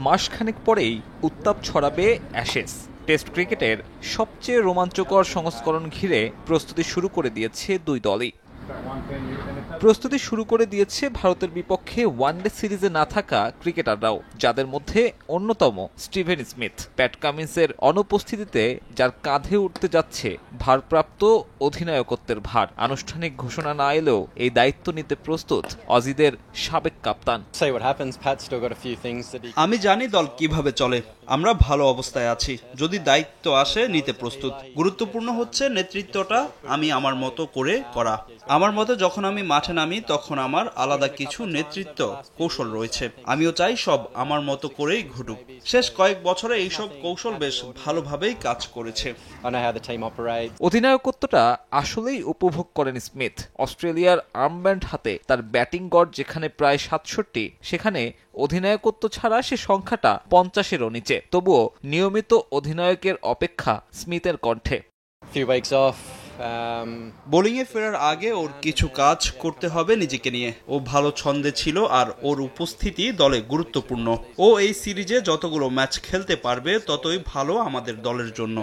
মাসখানেক পরেই উত্তাপ ছড়াবে অ্যাশেজ। টেস্ট ক্রিকেটের সবচেয়ে রোমাঞ্চকর সংস্করণ ঘিরে প্রস্তুতি শুরু করে দিয়েছে দুই দলই। প্রস্তুতি শুরু করে দিয়েছে ভারতের বিপক্ষে ওয়ানডে সিরিজে না থাকা ক্রিকেটাররাও, যাদের মধ্যে অন্যতম স্টিভেন স্মিথ। প্যাট কামিন্সের অনুপস্থিতিতে যার কাঁধে উঠতে যাচ্ছে ভারপ্রাপ্ত অধিনায়কত্বের ভার। আনুষ্ঠানিক ঘোষণা না এলেও এই দায়িত্ব নিতে প্রস্তুত অজিদের সাবেক কাপ্তান। আমি জানি দল কিভাবে চলে, আমরা ভালো অবস্থায় আছি। যদি দায়িত্ব আসে নিতে প্রস্তুত। গুরুত্বপূর্ণ হচ্ছে নেতৃত্বটা আমি আমার মতো করে করা। আমার মতে যখন আমি মাঠে নামি তখন আমার আলাদা কিছু নেতৃত্ব কৌশল রয়েছে। আমিও চাই সব আমার মতো করেই ঘটুক। শেষ কয়েক বছরে এইসব কৌশল বেশ ভালোভাবেই কাজ করেছে। অধিনায়কত্বটা আসলেই উপভোগ করেন স্মিথ। অস্ট্রেলিয়ার আর্মব্যান্ড হাতে তার ব্যাটিং গড় যেখানে প্রায় ৬৭, সেখানে অধিনায়কত্ব ছাড়া সে সংখ্যাটা ৫০-এরও নিচে। তবুও নিয়মিত অধিনায়কের অপেক্ষা স্মিথের কণ্ঠে। বোলিংয়ে ফেরার আগে ওর কিছু কাজ করতে হবে নিজেকে নিয়ে। ও ভালো ছন্দে ছিল আর ওর উপস্থিতি দলে গুরুত্বপূর্ণ। ও এই সিরিজে যতগুলো ম্যাচ খেলতে পারবে ততই ভালো আমাদের দলের জন্য।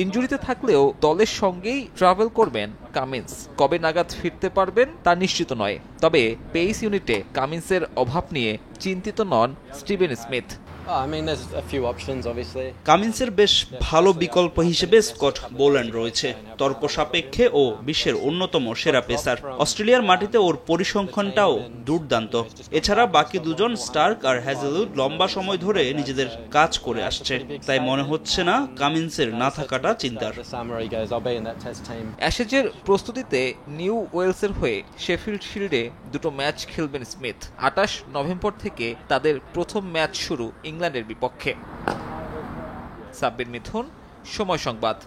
ইনজুরিতে থাকলেও দলের সঙ্গেই ট্রাভেল করবেন কামিন্স। কবে নাগাদ ফিরতে পারবেন তা নিশ্চিত নয়। তবে পেস ইউনিটে কামিন্সের অভাব নিয়ে চিন্তিত নন স্টিভেন স্মিথ। কামিন্সের বেশ ভালো বিকল্প হিসেবে স্কট বোল্যান্ড রয়েছে। তর্ক সাপেক্ষে ও বিশ্বের অন্যতম সেরা পেসার। অস্ট্রেলিয়ার মাটিতে ওর পরিসংখ্যানটাও দুর্দান্ত। এছাড়া বাকি দুজন স্টার্ক আর হ্যাজেলউড লম্বা সময় ধরে নিজেদের কাজ করে আসছে। তাই মনে হচ্ছে না কামিন্সের না থাকাটা চিন্তার। অ্যাশেজের প্রস্তুতিতে নিউ ওয়েলসের হয়ে শেফিল্ড শিল্ডে দুটো ম্যাচ খেলবেন স্মিথ। ২৮ নভেম্বর থেকে তাদের প্রথম ম্যাচ শুরু ইংল্যান্ডের বিপক্ষে। সাব্বির মিথুন, সময় সংবাদ।